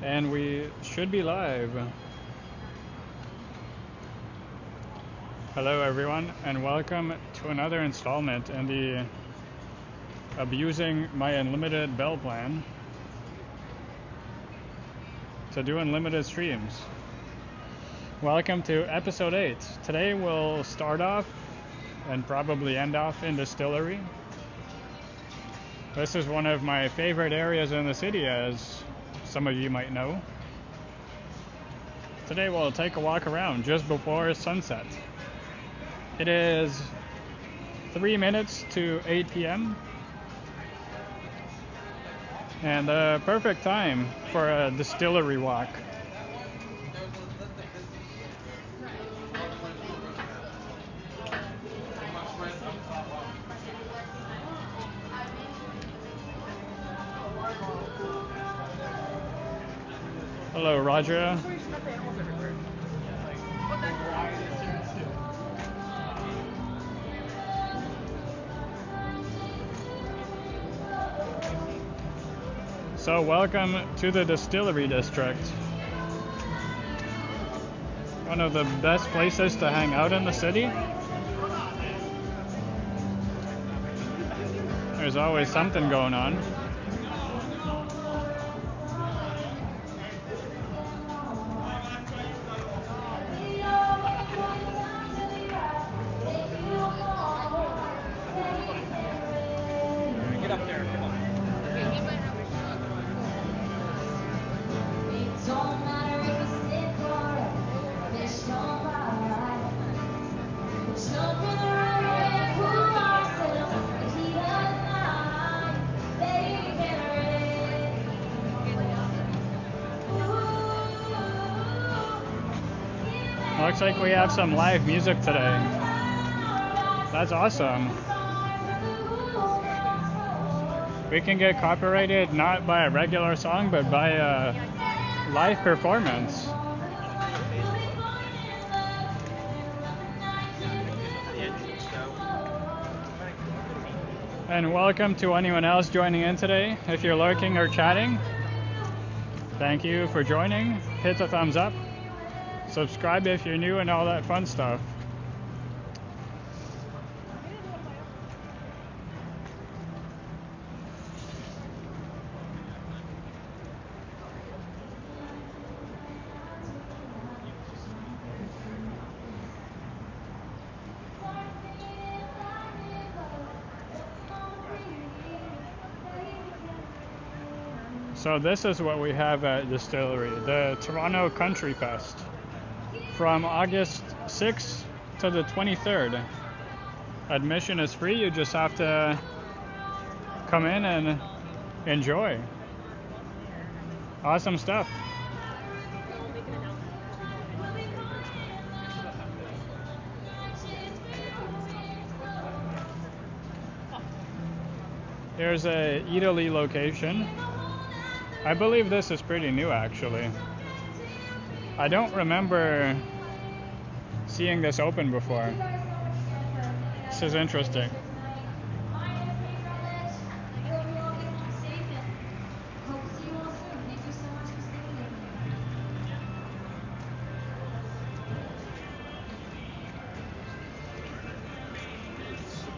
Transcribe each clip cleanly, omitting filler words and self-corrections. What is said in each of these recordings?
And we should be live. Hello everyone, and welcome to another installment in the Abusing My Unlimited Bell plan to do unlimited streams. Welcome to episode 8. Today we'll start off and probably end off in Distillery. This is one of my favorite areas in the city, as some of you might know. Today we'll take a walk around just before sunset. It is 3 minutes to 8 p.m. and the perfect time for a distillery walk. Hello, Roger. So welcome to the Distillery District. One of the best places to hang out in the city. There's always something going on. Looks like we have some live music today. That's awesome. We can get copyrighted not by a regular song, but by a live performance. And welcome to anyone else joining in today. If you're lurking or chatting, thank you for joining. Hit the thumbs up. Subscribe if you're new and all that fun stuff. So this is what we have at Distillery, the Toronto Country Fest. From August 6th to the 23rd. Admission is free, you just have to come in and enjoy. Awesome stuff. Here's a Italy location. I believe this is pretty new actually. I don't remember seeing this open before. This is interesting.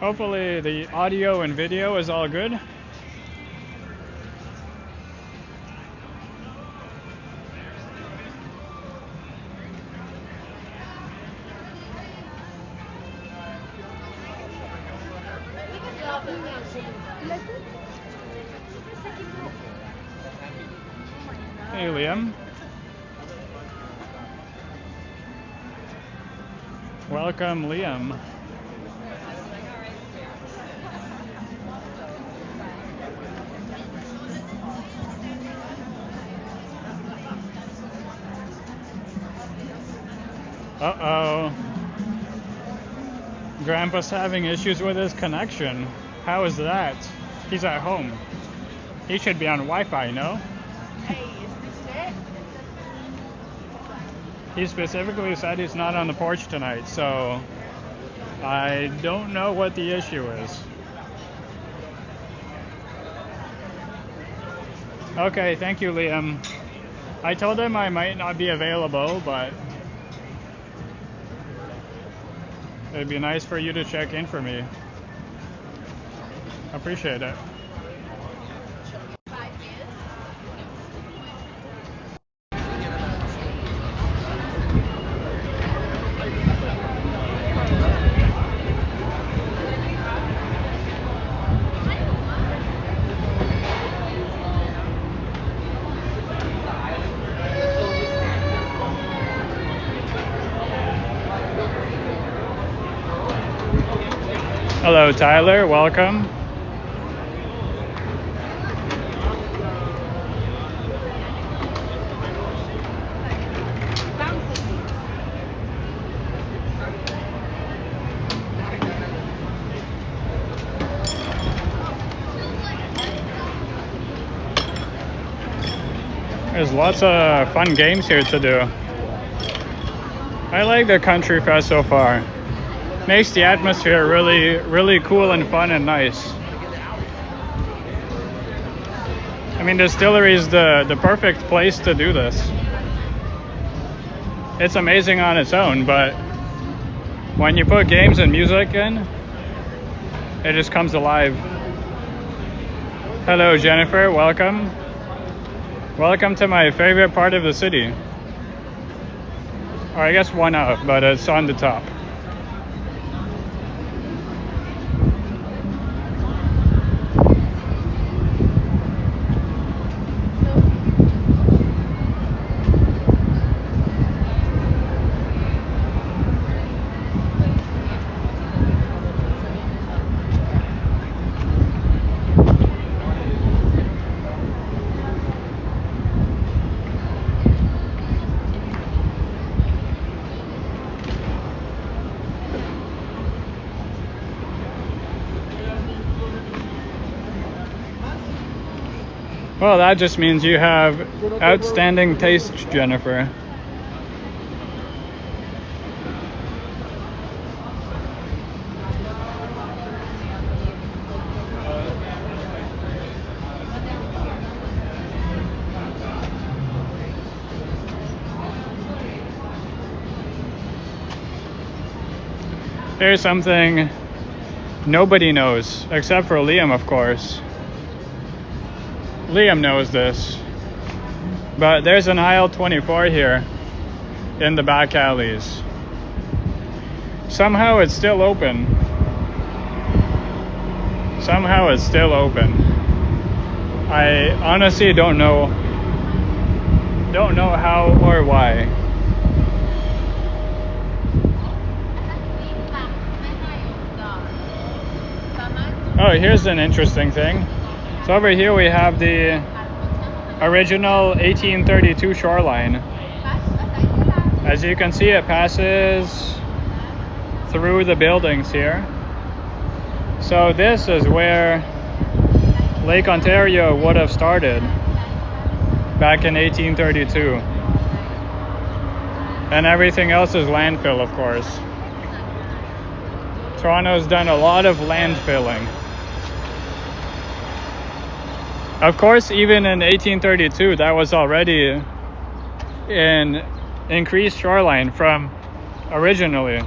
Hopefully the audio and video is all good. Hey, Liam. Welcome, Liam. Uh-oh. Grandpa's having issues with his connection. How is that? He's at home. He should be on Wi-Fi, no? He specifically said he's not on the porch tonight, so I don't know what the issue is. Okay, thank you, Liam. I told him I might not be available, but it'd be nice for you to check in for me. Appreciate it. Hello, Tyler. Welcome. There's lots of fun games here to do. I like the Country Fest so far. Makes the atmosphere really cool and fun and nice. I mean, Distillery is the perfect place to do this. It's amazing on its own, but when you put games and music in, it just comes alive. Hello, Jennifer. Welcome. Welcome to my favorite part of the city. Or I guess one of, but it's on the top. Well, that just means you have outstanding taste, Jennifer. Here's something nobody knows, except for Liam, of course. Liam knows this, but there's an aisle 24 here in the back alleys. Somehow it's still open. Somehow it's still open. I honestly don't know how or why. Oh, here's an interesting thing. So over here we have the original 1832 shoreline. As you can see, it passes through the buildings here. So this is where Lake Ontario would have started back in 1832. And everything else is landfill, of course. Toronto's done a lot of landfilling. Of course, even in 1832, that was already an increased shoreline from originally.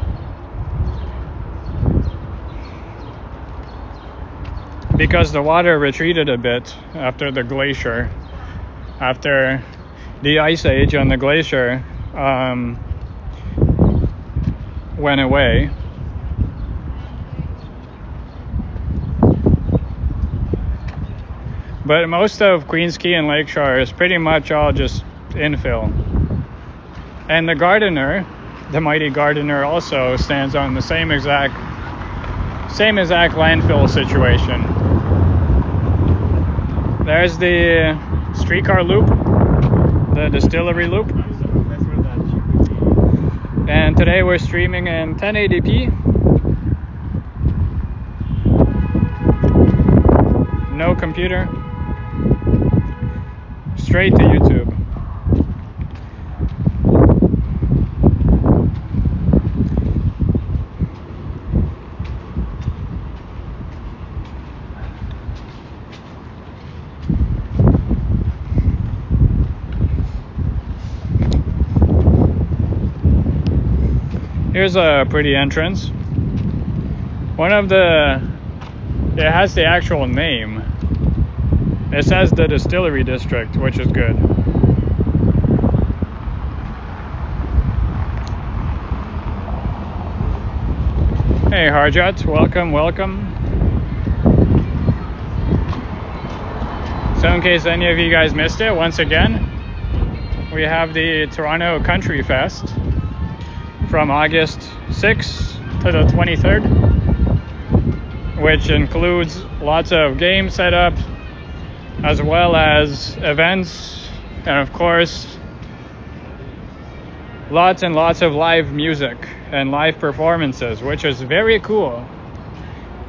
Because the water retreated a bit after the glacier, after the ice age on the glacier went away. But most of Queens Quay and Lakeshore is pretty much all just infill. And the Gardener, the mighty Gardener, also stands on the same exact landfill situation. There's the streetcar loop, the Distillery loop. And today we're streaming in 1080p. No computer. Straight to YouTube. Here's a pretty entrance. It has the actual name. It says the Distillery District, which is good. Hey Harjot, welcome. So in case any of you guys missed it, once again, we have the Toronto Country Fest from August 6th to the 23rd, which includes lots of game setup, as well as events, and of course, lots and lots of live music and live performances, which is very cool.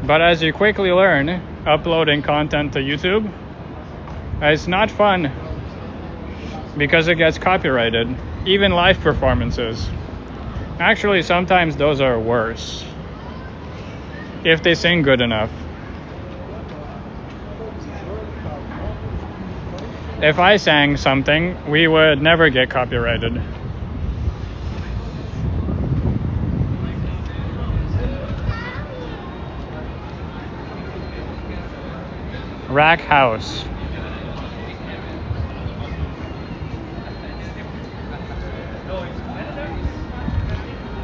But as you quickly learn, uploading content to YouTube, it's not fun because it gets copyrighted, even live performances. Actually, sometimes those are worse if they sing good enough. If I sang something, we would never get copyrighted. Rack House.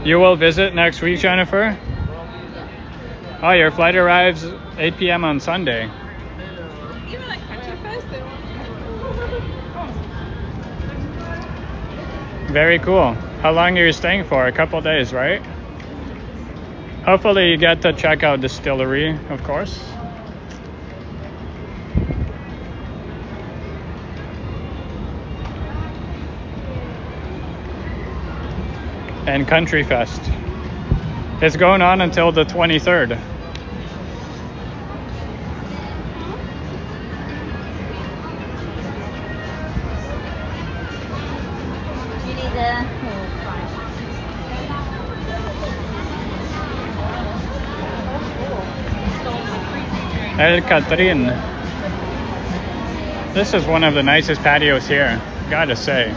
You will visit next week, Jennifer? Oh, your flight arrives 8 p.m. on Sunday. Very cool. How long are you staying for? A couple days, right? Hopefully you get to check out Distillery, of course. And Country Fest. It's going on until the 23rd. El Catrin. This is one of the nicest patios here, gotta say.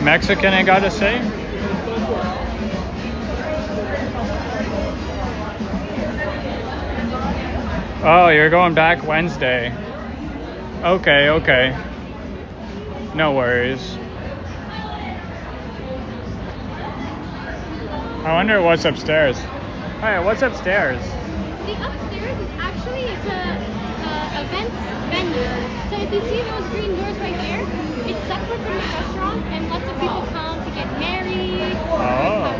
Mexican, I gotta say. Oh, you're going back Wednesday. Okay. No worries. I wonder what's upstairs. Hi, what's upstairs? The upstairs is actually a event venue. So if you see those green doors right there, it's separate from the restaurant, and lots of people come to get married,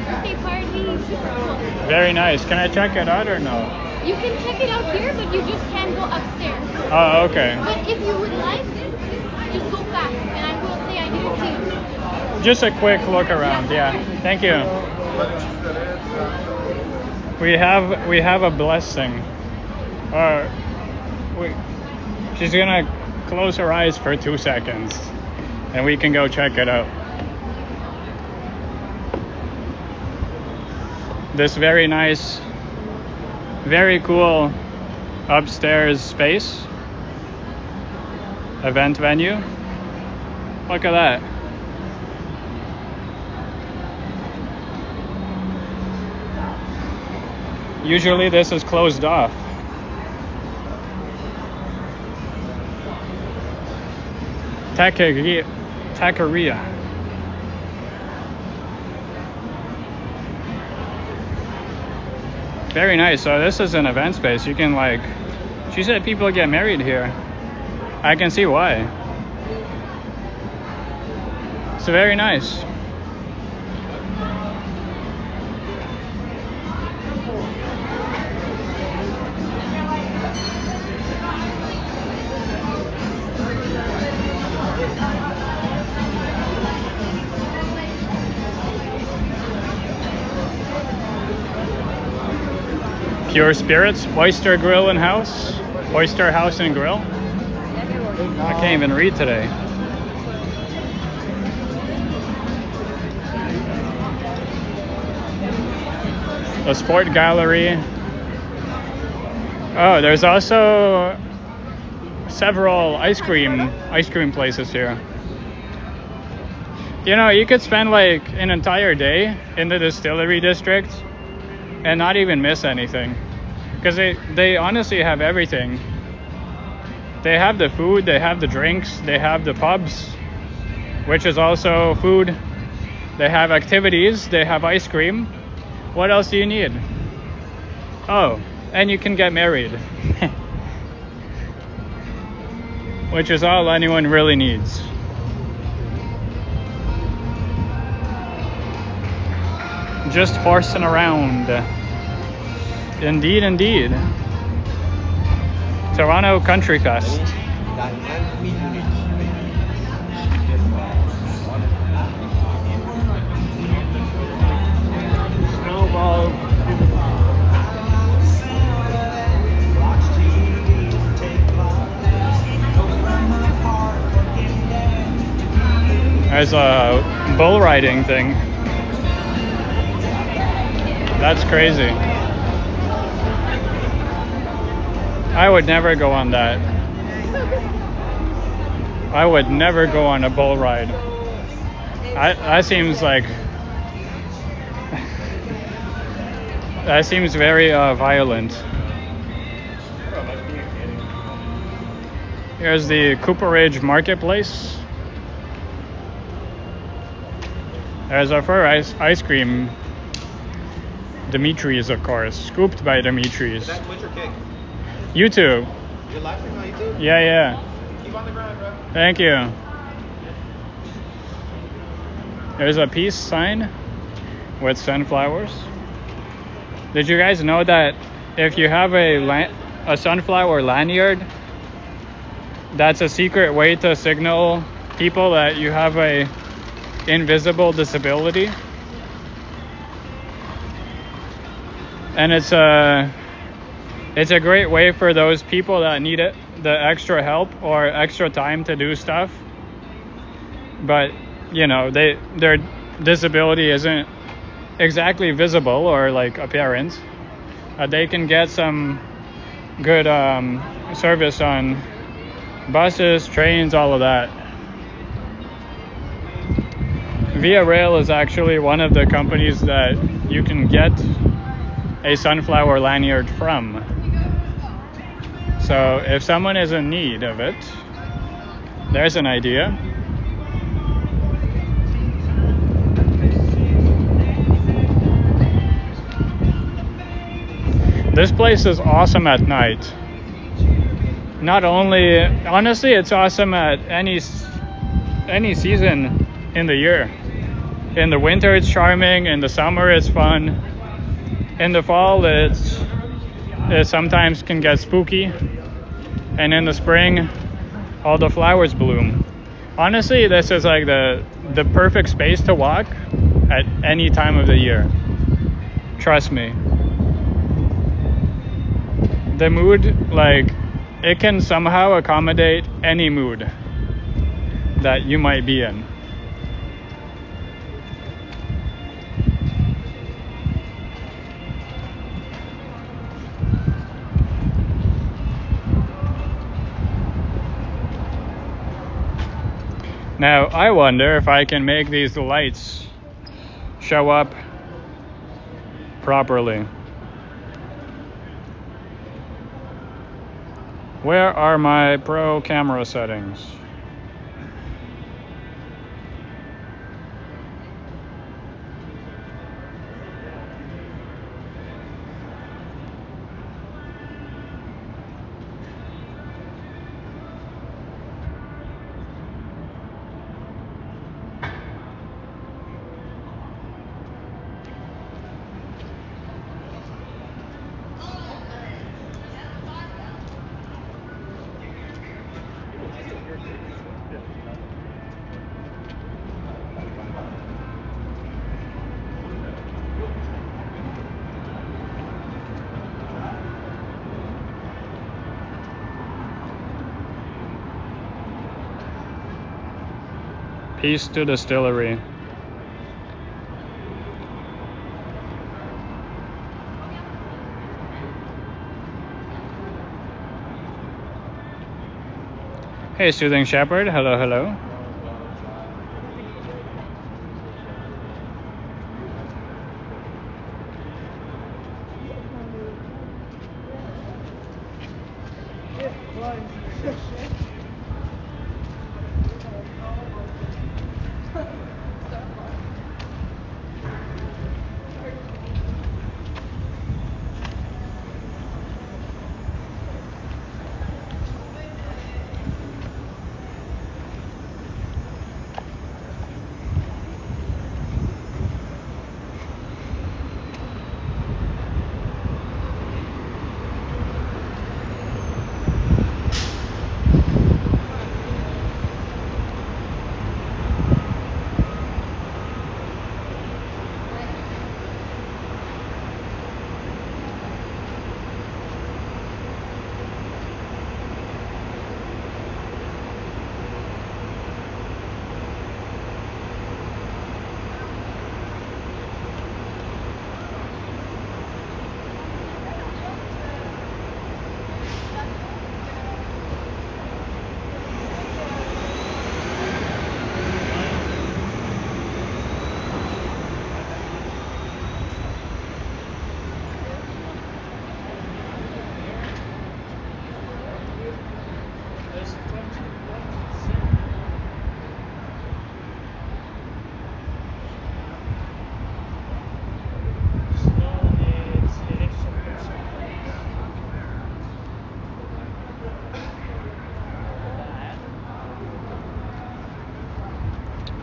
birthday parties. Super cool. Very nice. Can I check it out or no? You can check it out here, but you just can't go upstairs. Oh, okay. But if you would like, just go back, and I will say I did it too. Just a quick look around. Yeah. Thank you. We have a blessing. She's gonna close her eyes for 2 seconds, and we can go check it out. This very nice, very cool upstairs space, event venue. Look at that. Usually this is closed off. Taqueria. Very nice. So this is an event space. You can she said people get married here. I can see why. It's very nice. Pure Spirits, Oyster Grill and House, Oyster House and Grill. I can't even read today. The Sport Gallery. Oh, there's also several ice cream places here. You know, you could spend like an entire day in the distillery district and not even miss anything. Because they honestly have everything. They have the food, they have the drinks, they have the pubs, which is also food. They have activities, they have ice cream. What else do you need? Oh, and you can get married. Which is all anyone really needs. Just horsing around. Indeed, indeed. Toronto Country Fest. There's a bull riding thing. That's crazy. I would never go on that. I would never go on a bull ride. That seems like... that seems very violent. Here's the Cooperage Marketplace. There's our first ice cream. Dimitri's, of course. Scooped by Dimitri's. Is that Twitch or Kick? YouTube. You're live streaming on YouTube? Yeah. Keep on the grind, bro. Thank you. There's a peace sign with sunflowers. Did you guys know that if you have a sunflower lanyard, that's a secret way to signal people that you have a invisible disability? And it's a great way for those people that need it, the extra help or extra time to do stuff, but you know, their disability isn't exactly visible or like apparent. They can get some good service on buses, trains, all of that. Via Rail is actually one of the companies that you can get a sunflower lanyard from. So if someone is in need of it, there's an idea. This place is awesome at night. Not only, honestly, it's awesome at any season in the year. In the winter it's charming, in the summer it's fun. In the fall it sometimes can get spooky. And in the spring all the flowers bloom. Honestly, this is like the perfect space to walk at any time of the year. Trust me. The mood, like, it can somehow accommodate any mood that you might be in. Now, I wonder if I can make these lights show up properly. Where are my pro camera settings? Peace to Distillery. Hey, Soothing Shepherd. Hello, hello.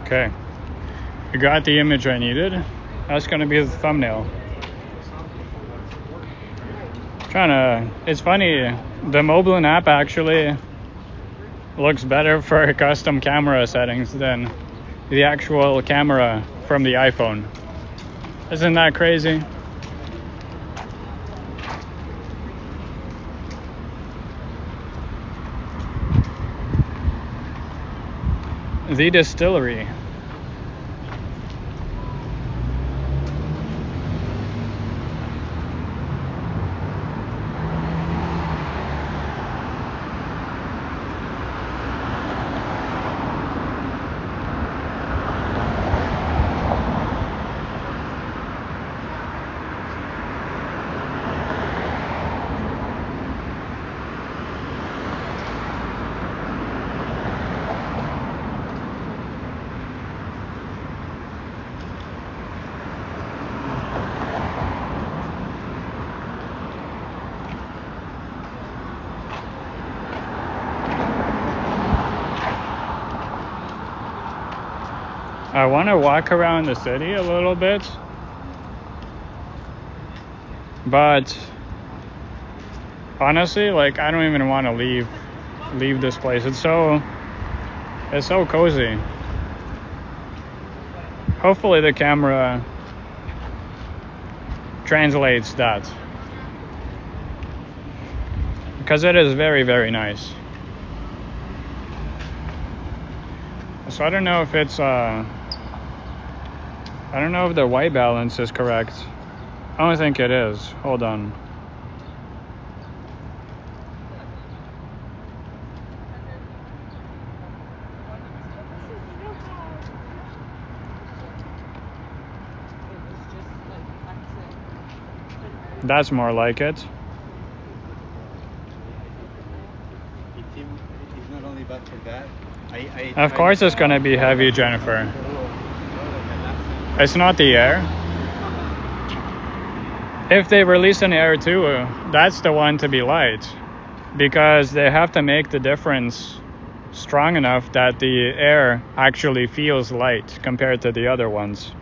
Okay, I got the image I needed. That's gonna be the thumbnail. It's funny, the Moblin app actually looks better for custom camera settings than the actual camera from the iPhone. Isn't that crazy? The Distillery. I want to walk around the city a little bit, but honestly, like, I don't even want to leave this place. It's so cozy. Hopefully the camera translates that, because it is very, very nice. So I don't know if it's I don't know if the white balance is correct. I don't think it is. Hold on. That's more like it. It's not only bad for that. Of course it's gonna be heavy, Jennifer. It's not the air. If they release an air too, that's the one to be light, because they have to make the difference strong enough that the air actually feels light compared to the other ones.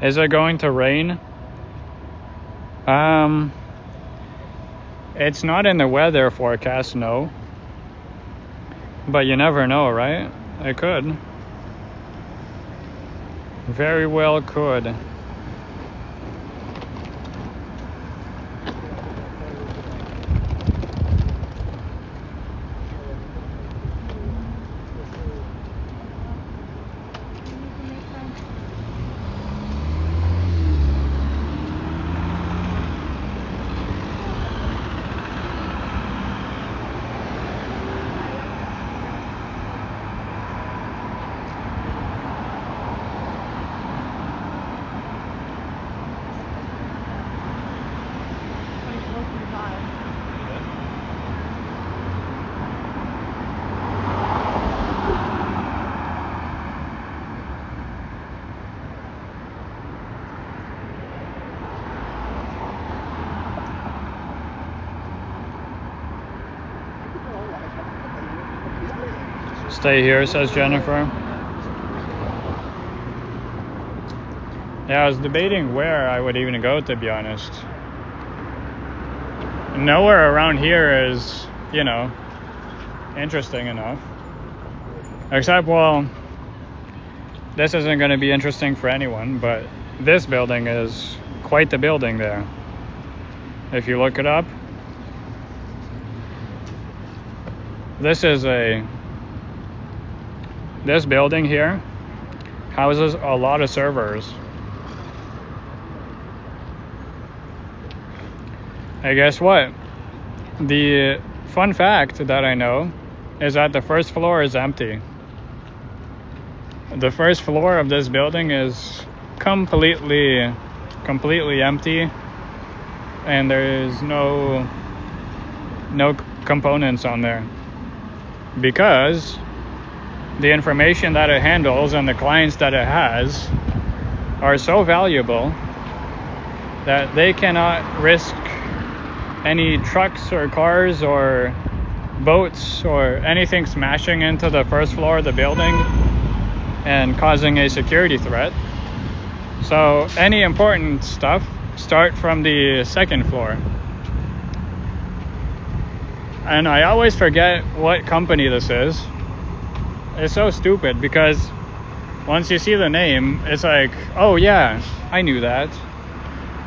Is it going to rain? It's not in the weather forecast, no. But you never know, right? It could. Very well could. Stay here, says Jennifer. Yeah, I was debating where I would even go, to be honest. Nowhere around here is, you know, interesting enough. Except, well, this isn't going to be interesting for anyone, but this building is quite the building there. If you look it up, this building here houses a lot of servers. And guess what? The fun fact that I know is that the first floor is empty. The first floor of this building is completely empty, and there is no components on there, because the information that it handles and the clients that it has are so valuable that they cannot risk any trucks or cars or boats or anything smashing into the first floor of the building and causing a security threat. So any important stuff start from the second floor. And I always forget what company this is. It's so stupid because once you see the name, it's like, oh yeah, I knew that,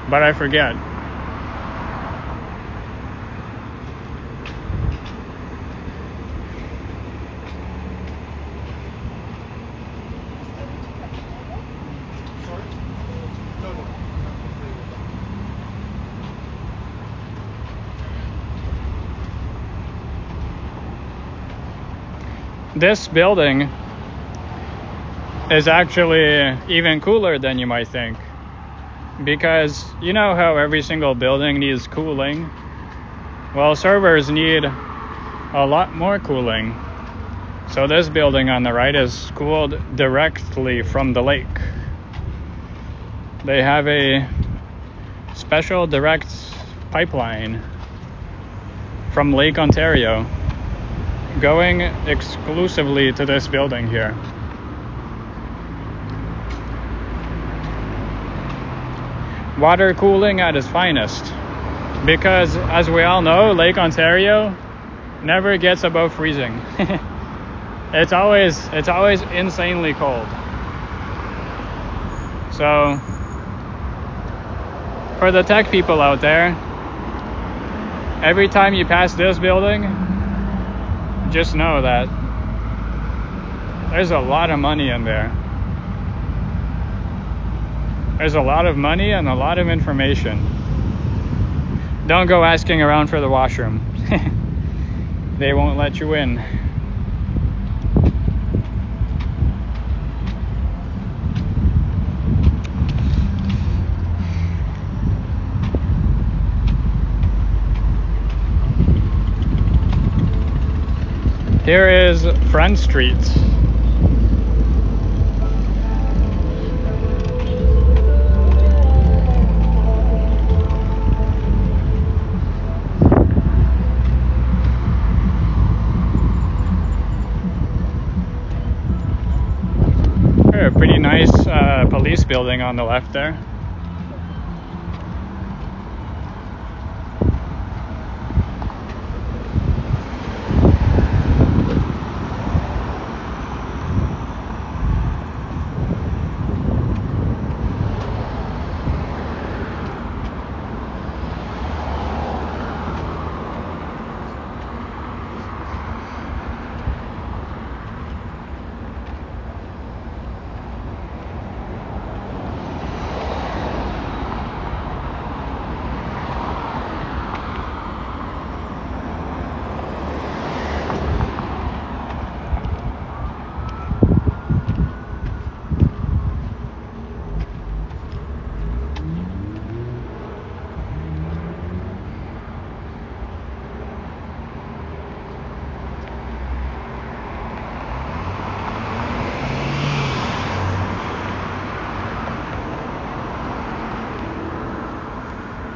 but I forget. This building is actually even cooler than you might think, because you know how every single building needs cooling? Well, servers need a lot more cooling. So this building on the right is cooled directly from the lake. They have a special direct pipeline from Lake Ontario going exclusively to this building here. Water cooling at its finest, because as we all know, Lake Ontario never gets above freezing. It's always insanely cold. So for the tech people out there, every time you pass this building, just know that there's a lot of money in there. There's a lot of money and a lot of information. Don't go asking around for the washroom. They won't let you in. Here is Front Street. A pretty nice police building on the left there.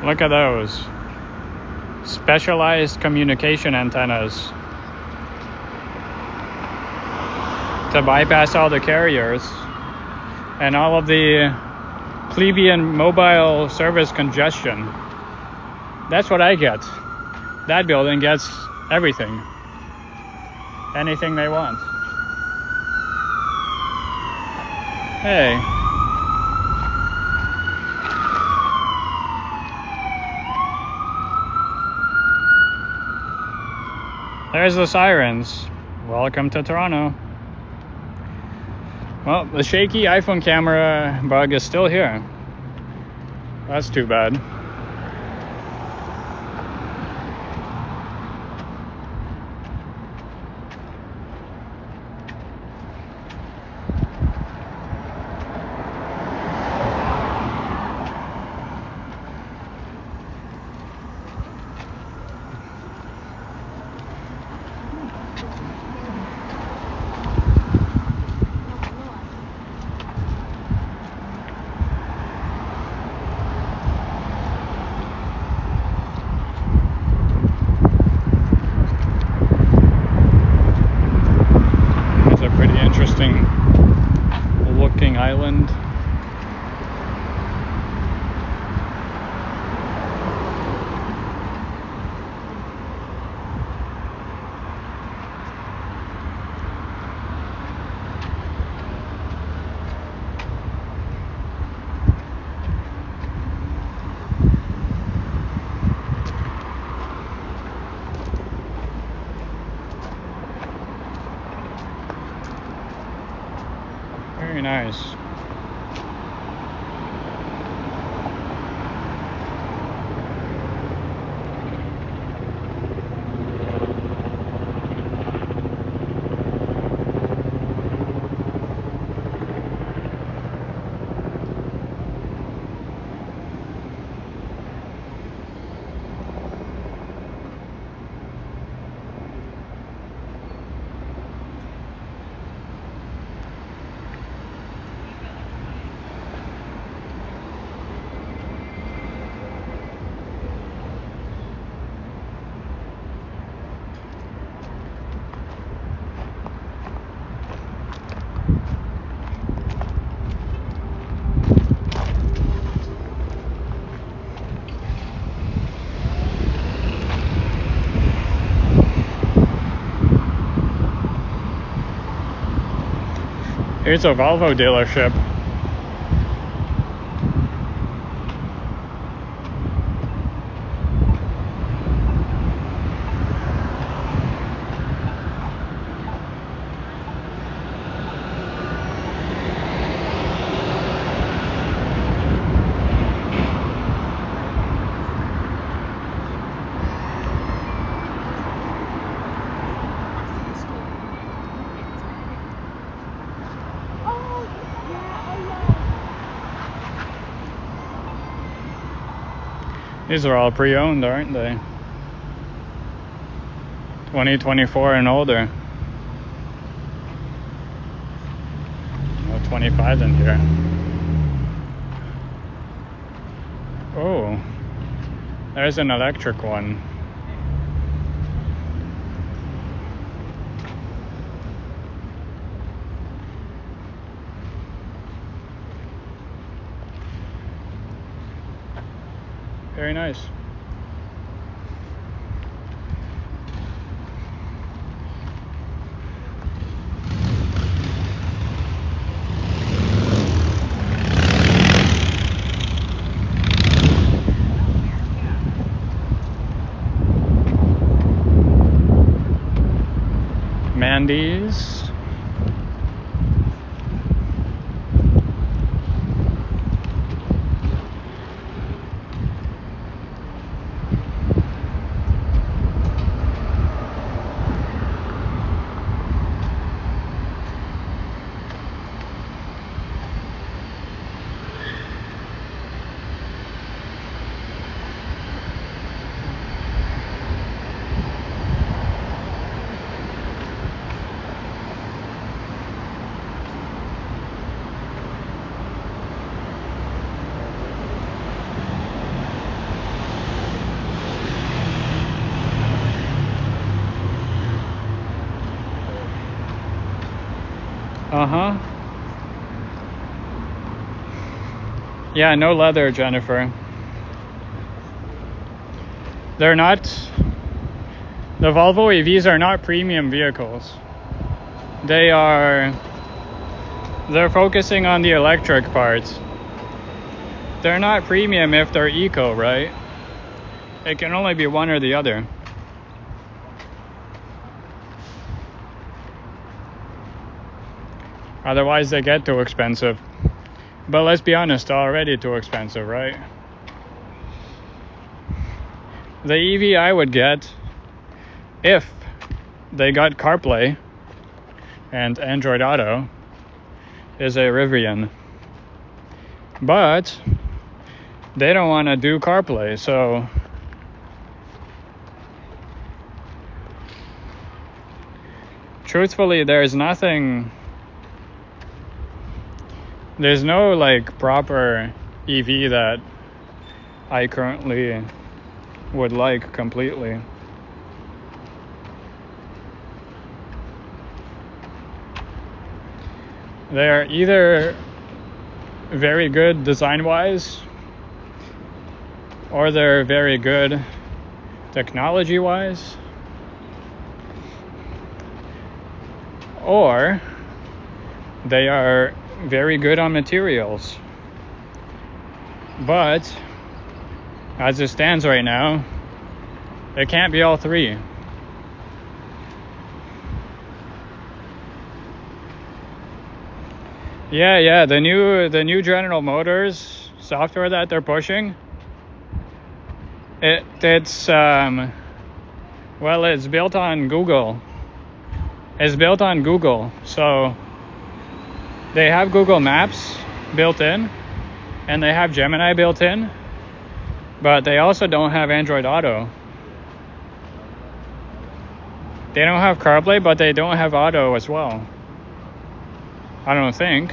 Look at those specialized communication antennas. to bypass all the carriers and all of the plebeian mobile service congestion. That's what I get. That building gets everything. Anything they want. Hey. There's the sirens. Welcome to Toronto. Well, the shaky iPhone camera bug is still here. That's too bad. Interesting looking island. Very nice. Here's a Volvo dealership. These are all pre-owned, aren't they? 2024 and older. No 25s in here. Oh, there's an electric one. Very nice. Mandy's. Uh-huh. Yeah, no leather, Jennifer. They're not... The Volvo EVs are not premium vehicles. They're focusing on the electric parts. They're not premium if they're eco, right? It can only be one or the other. Otherwise they get too expensive. But let's be honest, they're already too expensive, right? The EV I would get, if they got CarPlay and Android Auto, is a Rivian. But they don't want to do CarPlay, so truthfully there's no like proper EV that I currently would like completely. They're either very good design-wise, or they're very good technology-wise, or they are very good on materials. But as it stands right now, it can't be all three. Yeah, the new General Motors software that they're pushing, it's built on Google. It's built on Google, so they have Google Maps built in, and they have Gemini built in, but they also don't have Android Auto. They don't have CarPlay, but they don't have Auto as well. I don't think.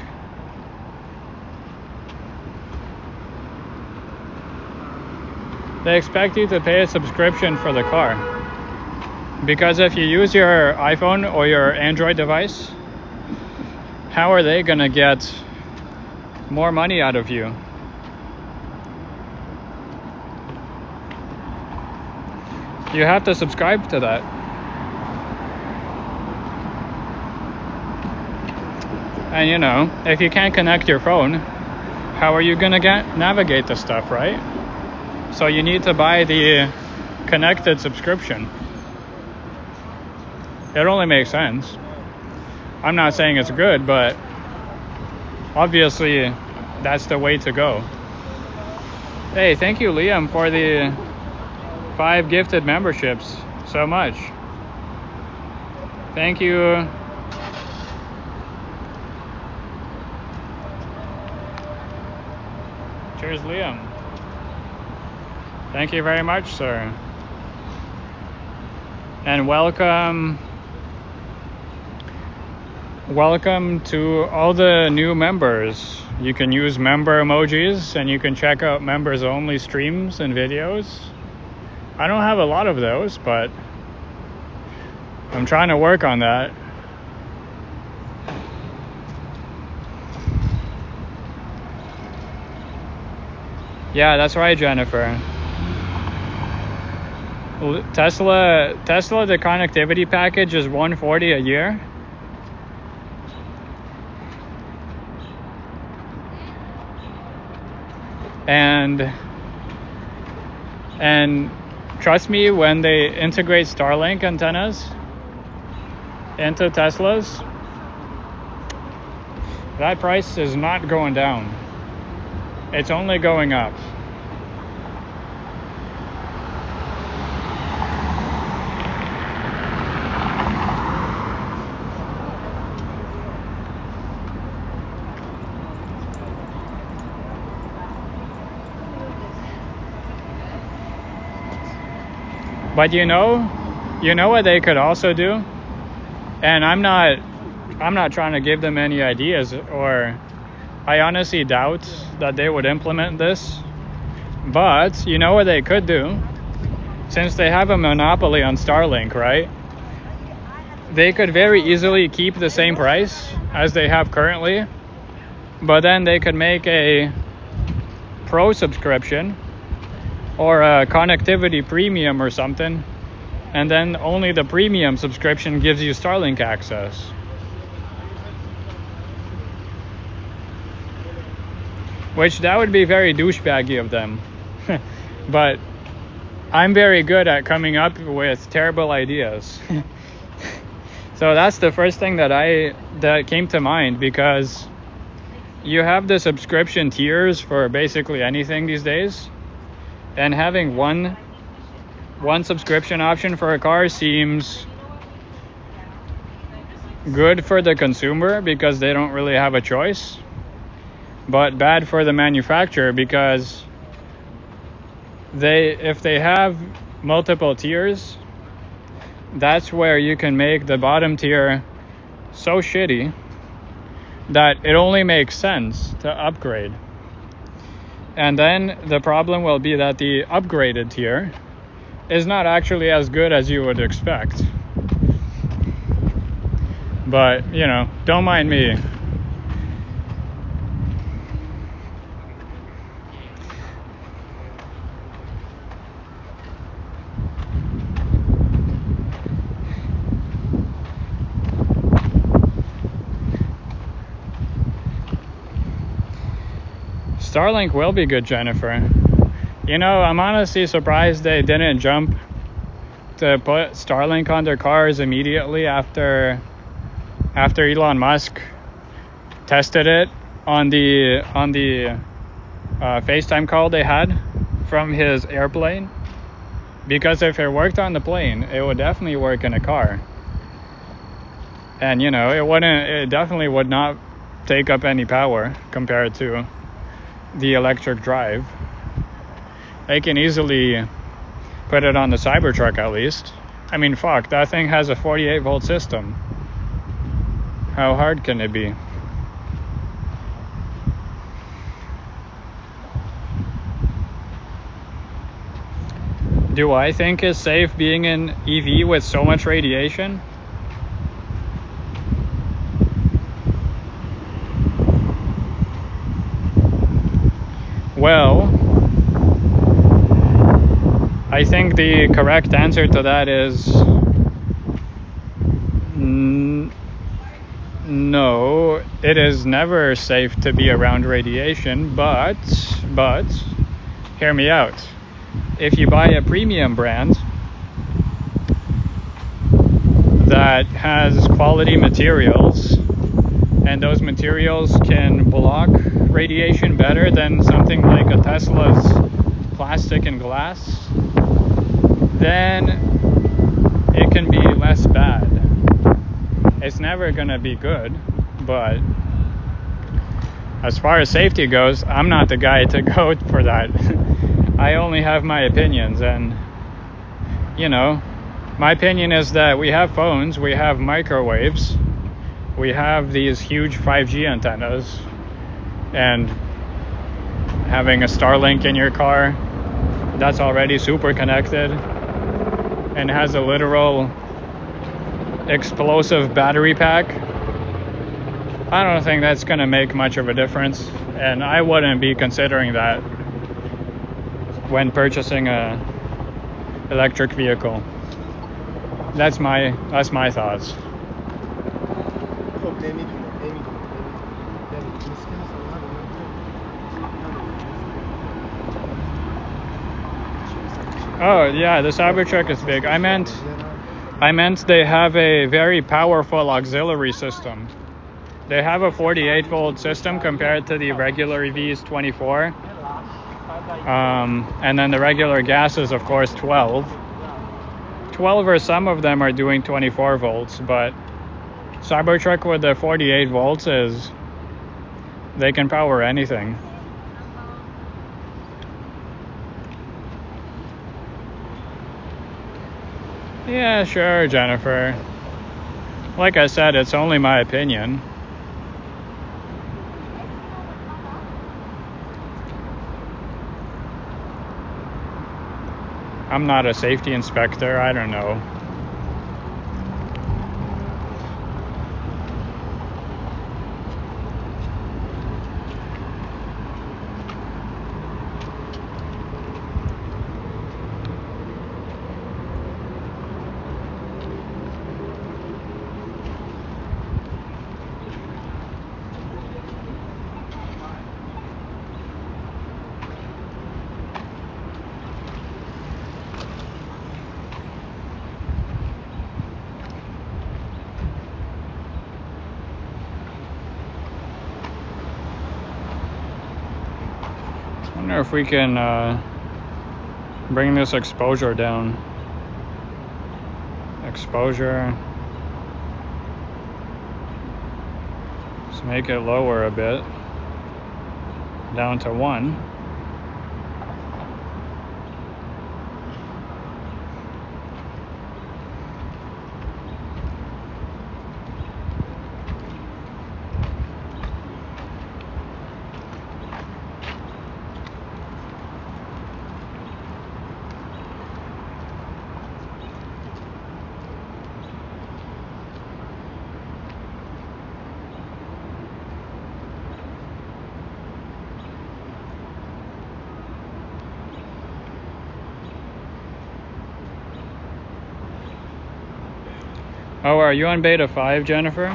They expect you to pay a subscription for the car. Because if you use your iPhone or your Android device, how are they gonna get more money out of you? You have to subscribe to that. And you know, if you can't connect your phone, how are you gonna navigate the stuff, right? So you need to buy the connected subscription. It only makes sense. I'm not saying it's good, but obviously that's the way to go. Hey, thank you, Liam, for the 5 gifted memberships so much. Thank you. Cheers, Liam. Thank you very much, sir. And welcome to all the new members. You can use member emojis, and you can check out members only streams and videos. I don't have a lot of those, but I'm trying to work on that. Yeah, that's right, Jennifer. Tesla, the connectivity package is $140 a year. And trust me, when they integrate Starlink antennas into Teslas, that price is not going down. It's only going up. But you know what they could also do? And I'm not trying to give them any ideas, or I honestly doubt that they would implement this. But you know what they could do? Since they have a monopoly on Starlink, right? they could very easily keep the same price as they have currently, but then they could make a pro subscription or a connectivity premium or something, and then only the premium subscription gives you Starlink access. Which that would be very douchebaggy of them. But I'm very good at coming up with terrible ideas. So that's the first thing that came to mind, because you have the subscription tiers for basically anything these days, and having one subscription option for a car seems good for the consumer because they don't really have a choice, but bad for the manufacturer because if they have multiple tiers, that's where you can make the bottom tier so shitty that it only makes sense to upgrade. And then the problem will be that the upgraded tier is not actually as good as you would expect. But, you know, don't mind me. Starlink will be good, Jennifer. You know, I'm honestly surprised they didn't jump to put Starlink on their cars immediately after Elon Musk tested it on the FaceTime call they had from his airplane. Because if it worked on the plane, it would definitely work in a car. And you know, it definitely would not take up any power compared to the electric drive. They can easily put it on the Cybertruck at least. I mean, fuck, that thing has a 48 volt system. How hard can it be? Do I think it's safe being an EV with so much radiation? Well, I think the correct answer to that is no, it is never safe to be around radiation, but hear me out. If you buy a premium brand that has quality materials, and those materials can block radiation better than something like a Tesla's plastic and glass, then it can be less bad. It's never gonna be good, but as far as safety goes, I'm not the guy to go for that. I only have my opinions, and you know, my opinion is that we have phones, we have microwaves, we have these huge 5G antennas, and having a Starlink in your car that's already super connected and has a literal explosive battery pack, I don't think that's going to make much of a difference, and I wouldn't be considering that when purchasing a electric vehicle. That's my thoughts. Oh yeah, the Cybertruck is big. I meant they have a very powerful auxiliary system. They have a 48 volt system compared to the regular EV's 24. And then the regular gas is of course 12. 12 or some of them are doing 24 volts, but Cybertruck with the 48 volts they can power anything. Yeah, sure, Jennifer. Like I said, it's only my opinion. I'm not a safety inspector, I don't know. wonder if we can bring this exposure down. Exposure. Let's make it lower a bit. Down to 1. Oh, are you on beta 5, Jennifer?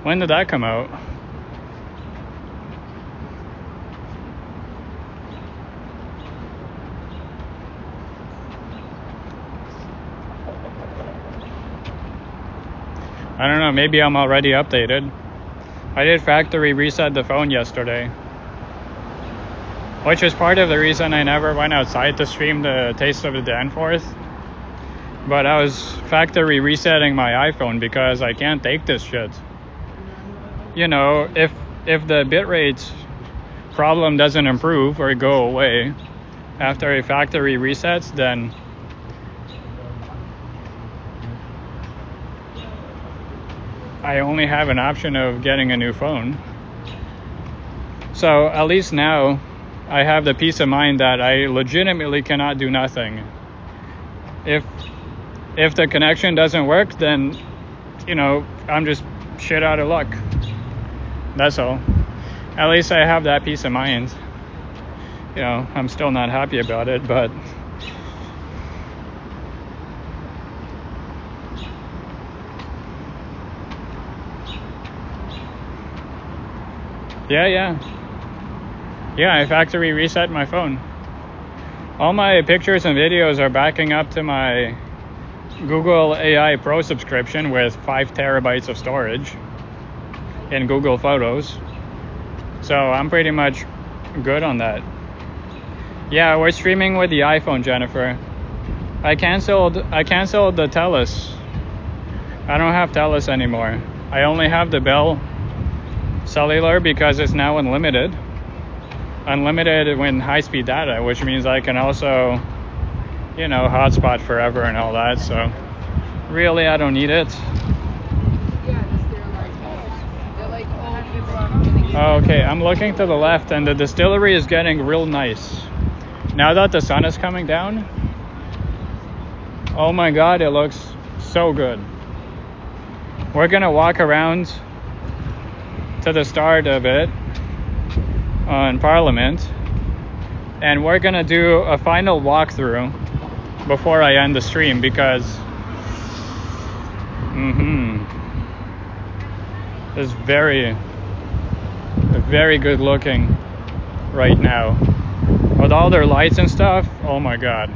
When did that come out? I don't know, maybe I'm already updated. I did factory reset the phone yesterday, which is part of the reason I never went outside to stream the Taste of the Danforth. But I was factory resetting my iPhone because I can't take this shit. You know, if the bitrate problem doesn't improve or go away after a factory resets, then I only have an option of getting a new phone. So at least now I have the peace of mind that I legitimately cannot do nothing. If the connection doesn't work, then, you know, I'm just shit out of luck. That's all. At least I have that peace of mind. You know, I'm still not happy about it, but yeah, I factory reset my phone. All my pictures and videos are backing up to my Google AI Pro subscription with 5 terabytes of storage in Google Photos. So I'm pretty much good on that. Yeah, we're streaming with the iPhone, Jennifer. I canceled the TELUS. I don't have TELUS anymore. I only have the Bell Cellular because it's now unlimited. Unlimited with high-speed data, which means I can also, you know, hotspot forever and all that. So really, I don't need it. Okay, I'm looking to the left, and the distillery is getting real nice. Now that the sun is coming down, oh my god, it looks so good. We're gonna walk around to the start of it on Parliament, and we're gonna do a final walkthrough before I end the stream because it's very good looking right now with all their lights and stuff. Oh my god,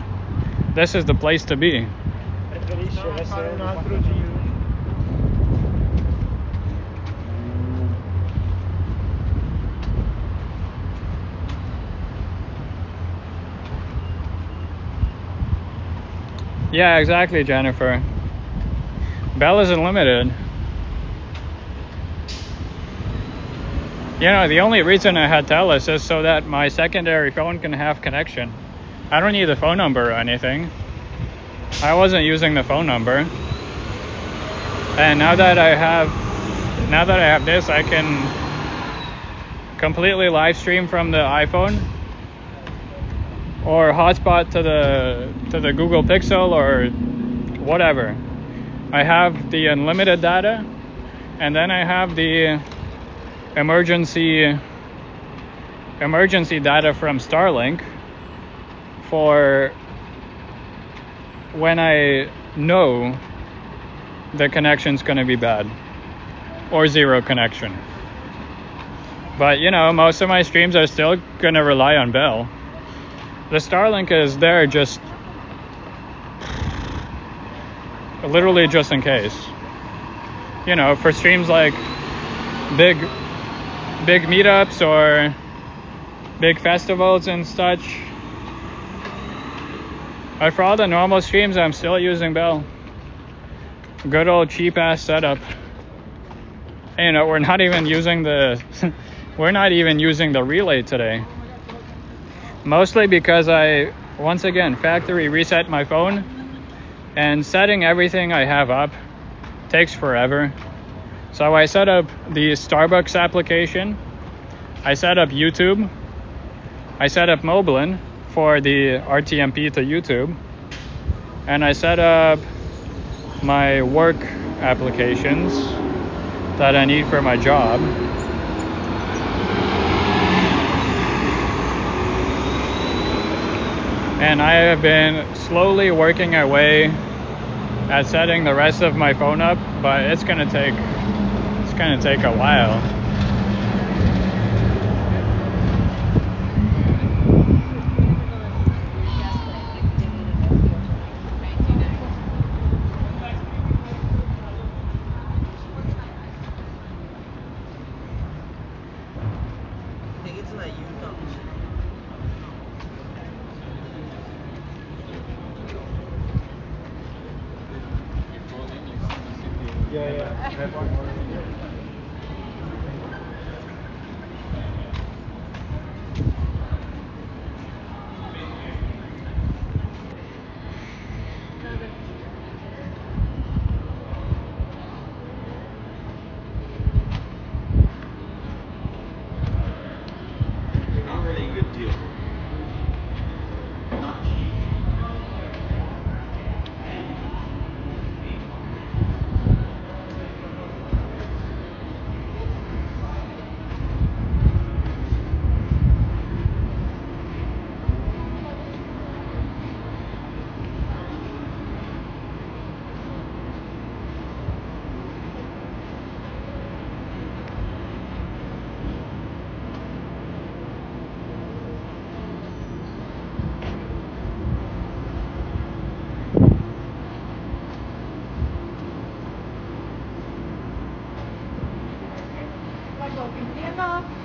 this is the place to be. Yeah, exactly, Jennifer. Bell is unlimited. You know, the only reason I had TELUS is so that my secondary phone can have connection. I don't need the phone number or anything. I wasn't using the phone number. And now that I have this, I can completely live stream from the iPhone or hotspot to the Google Pixel or whatever. I have the unlimited data, and then I have the emergency data from Starlink for when I know the connection's going to be bad or zero connection. But you know, most of my streams are still going to rely on Bell. The Starlink is there just literally just in case. You know, for streams like big big meetups or big festivals and such. But for all the normal streams, I'm still using Bell. Good old cheap ass setup. And, you know, we're not even using the we're not even using the relay today. Mostly because I once again factory reset my phone, and setting everything I have up takes forever. So I set up the Starbucks application, I set up YouTube, I set up Moblin for the RTMP to YouTube, and I set up my work applications that I need for my job. And I have been slowly working my way at setting the rest of my phone up, but it's gonna take a while.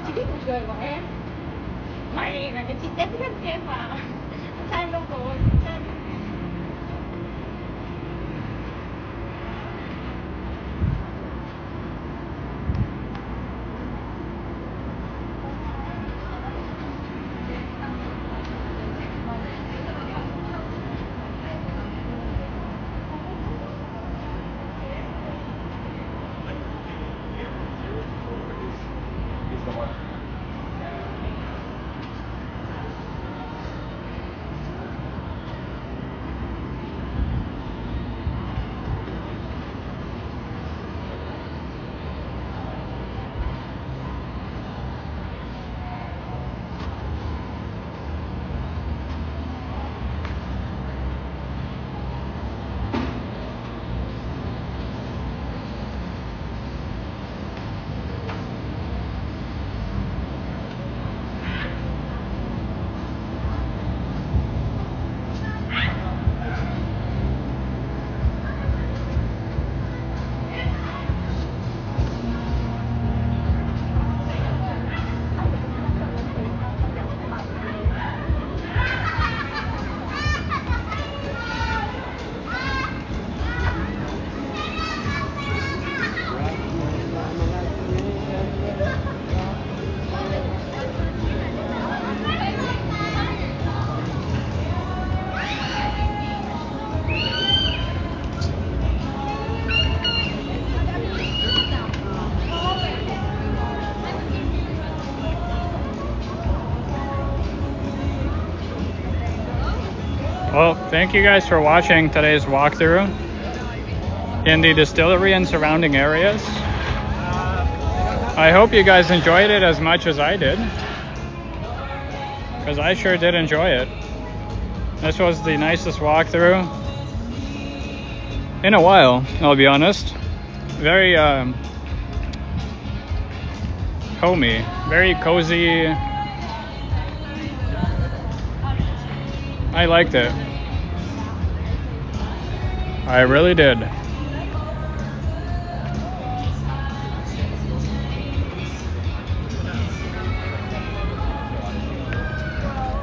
Chị biết cuộc đời của em. Mày là cái chị tết nhất em mà. Sao em đâu rồi? Sao em... Well, thank you guys for watching today's walkthrough in the distillery and surrounding areas. I hope you guys enjoyed it as much as I did, because I sure did enjoy it. This was the nicest walkthrough in a while, I'll be honest. Very homey, very cozy. I liked it. I really did.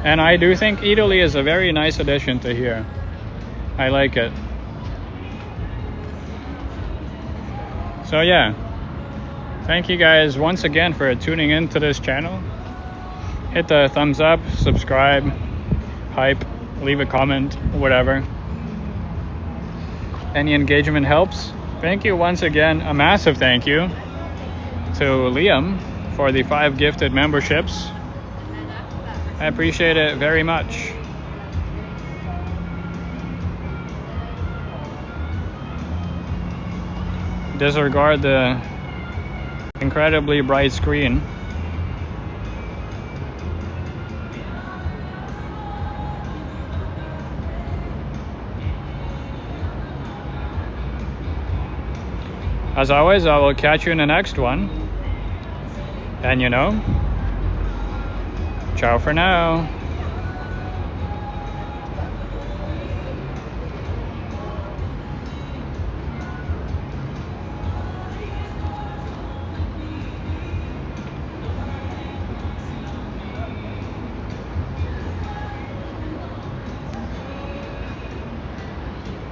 And I do think Italy is a very nice addition to here. I like it. So yeah, thank you guys once again for tuning in to this channel. Hit the thumbs up, subscribe, hype, leave a comment, whatever. Any engagement helps. Thank you once again, a massive thank you to Liam for the 5 gifted memberships. I appreciate it very much. Disregard the incredibly bright screen. As always, I will catch you in the next one. And you know, ciao for now.